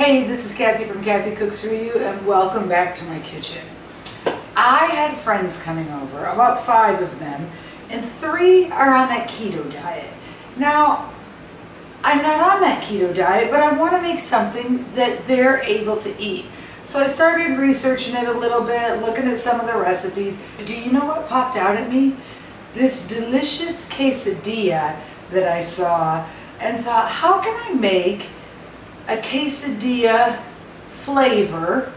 Hey, this is Kathy from Kathy Cooks For You, and welcome back to my kitchen. I had friends coming over, about 5 of them, and 3 are on that keto diet. Now, I'm not on that keto diet, but I want to make something that they're able to eat. So I started researching it a little bit, looking at some of the recipes. Do you know what popped out at me? This delicious quesadilla that I saw, and thought, how can I make a quesadilla flavor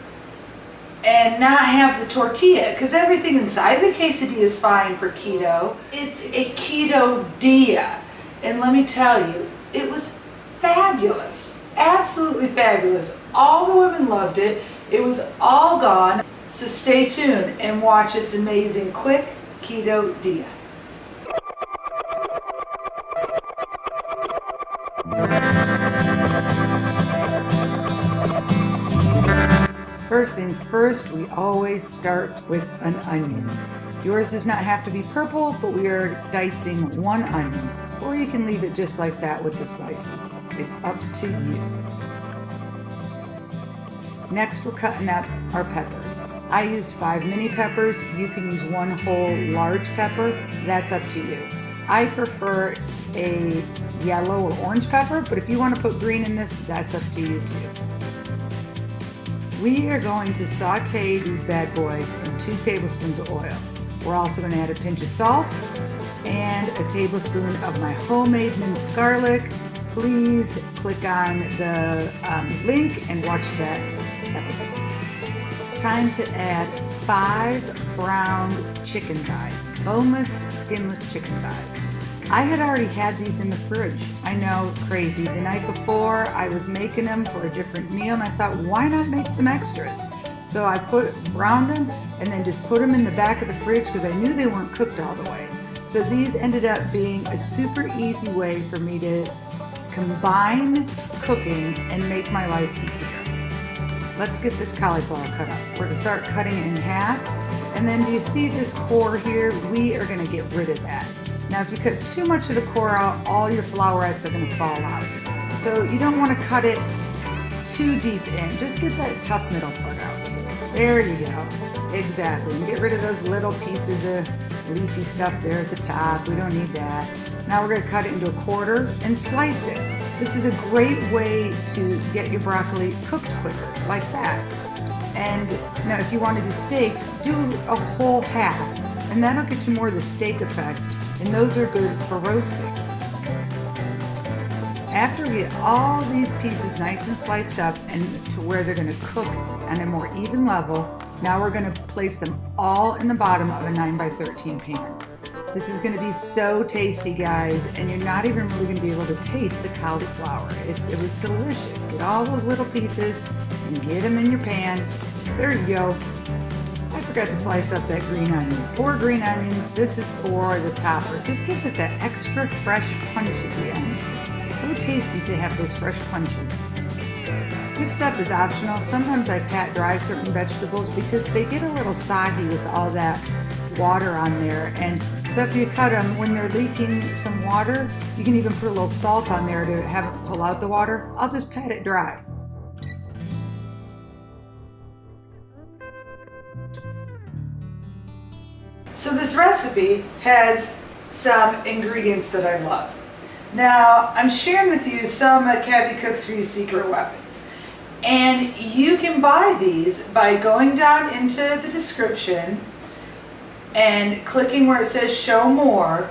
and not have the tortilla? Because everything inside the quesadilla is fine for keto. It's a keto-dilla, and let me tell you, it was fabulous, absolutely fabulous. All the women loved it. It was all gone. So stay tuned and watch this amazing quick keto-dilla. First things first, we always start with an onion. Yours does not have to be purple, but we are dicing 1 onion, or you can leave it just like that with the slices. It's up to you. Next, we're cutting up our peppers. I used 5 mini peppers. You can use 1 whole large pepper. That's up to you. I prefer a yellow or orange pepper, but if you want to put green in this, that's up to you too. We are going to saute these bad boys in 2 tablespoons of oil. We're also going to add a pinch of salt and a tablespoon of my homemade minced garlic. Please click on the link and watch that episode. Time to add 5 brown chicken thighs, boneless, skinless chicken thighs. I had already had these in the fridge. I know, crazy. The night before I was making them for a different meal, and I thought, why not make some extras? So I browned them and then just put them in the back of the fridge because I knew they weren't cooked all the way. So these ended up being a super easy way for me to combine cooking and make my life easier. Let's get this cauliflower cut up. We're gonna start cutting it in half, and then do you see this core here? We are gonna get rid of that. Now, if you cut too much of the core out, all your flowerets are going to fall out. So you don't want to cut it too deep in. Just get that tough middle part out. There you go. Exactly. And get rid of those little pieces of leafy stuff there at the top. We don't need that. Now we're going to cut it into a quarter and slice it. This is a great way to get your broccoli cooked quicker, like that. And now if you want to do steaks, do a whole half. And that'll get you more of the steak effect. And those are good for roasting. After we get all these pieces nice and sliced up and to where they're going to cook on a more even level, now we're going to place them all in the bottom of a 9x13 pan. This is going to be so tasty, guys, and you're not even really going to be able to taste the cauliflower. It was delicious. Get all those little pieces and get them in your pan. There you go. I forgot to slice up that green onion. 4 green onions. This is for the topper. It just gives it that extra fresh punch at the end. So tasty to have those fresh punches. This stuff is optional. Sometimes I pat dry certain vegetables because they get a little soggy with all that water on there. And so if you cut them, when they're leaking some water, you can even put a little salt on there to have it pull out the water. I'll just pat it dry. So this recipe has some ingredients that I love. Now, I'm sharing with you some of Kathy Cooks For You secret weapons. And you can buy these by going down into the description and clicking where it says show more,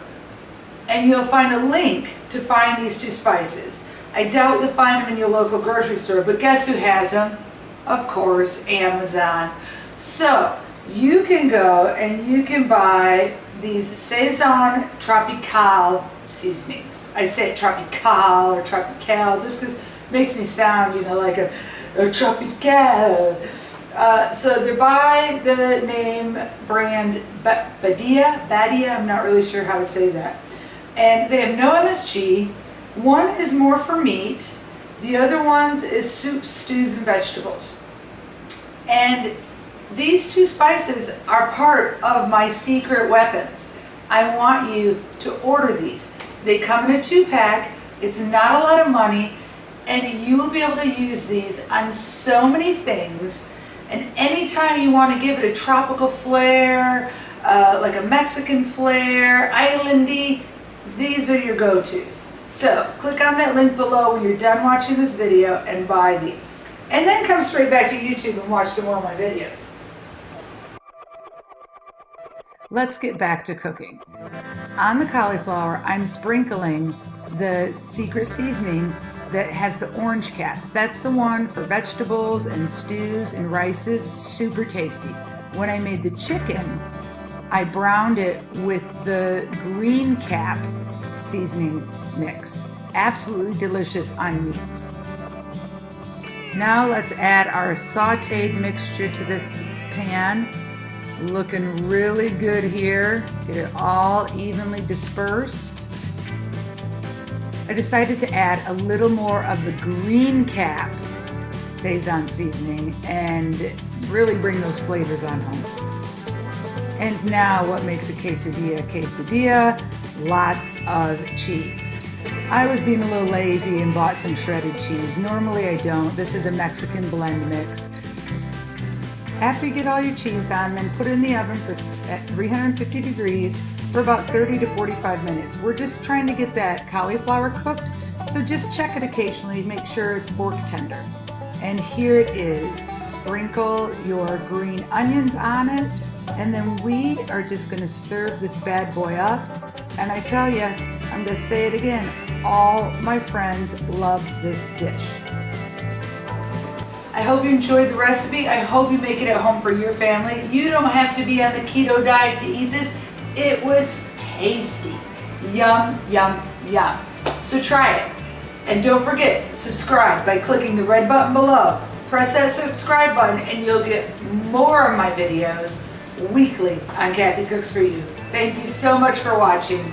and you'll find a link to find these 2 spices. I doubt you'll find them in your local grocery store, but guess who has them? Of course, Amazon. So, you can go and you can buy these Saison Tropical seasonings. I say it tropical or tropical just because it makes me sound, you know, like a tropical. So they're by the name brand Badia, I'm not really sure how to say that. And they have no MSG. One is more for meat. The other ones is soups, stews, and vegetables. And these 2 spices are part of my secret weapons. I want you to order these. They come in a 2-pack. It's not a lot of money, And you will be able to use these on so many things. And anytime you want to give it a tropical flair, like a Mexican flair, islandy, these are your go-tos. So click on that link below when you're done watching this video and buy these. And then come straight back to YouTube and watch some more of my videos. Let's get back to cooking. On the cauliflower, I'm sprinkling the secret seasoning that has the orange cap. That's the one for vegetables and stews and rices, super tasty. When I made the chicken, I browned it with the green cap seasoning mix. Absolutely delicious on meats. Now let's add our sauteed mixture to this pan. Looking really good here. Get it all evenly dispersed. I decided to add a little more of the green cap Sazon seasoning and really bring those flavors on home. And now what makes a quesadilla a quesadilla? Lots of cheese. I was being a little lazy and bought some shredded cheese. Normally I don't. This is a Mexican blend mix. After you get all your cheese on, then put it in the oven at 350 degrees for about 30 to 45 minutes. We're just trying to get that cauliflower cooked, so just check it occasionally, make sure it's fork tender. And here it is. Sprinkle your green onions on it, and then we are just gonna serve this bad boy up. And I tell you, I'm gonna say it again, all my friends love this dish. I hope you enjoyed the recipe. I hope you make it at home for your family. You don't have to be on the keto diet to eat this. It was tasty. Yum, yum, yum. So try it. And don't forget, subscribe by clicking the red button below. Press that subscribe button and you'll get more of my videos weekly on Kathy Cooks For You. Thank you so much for watching.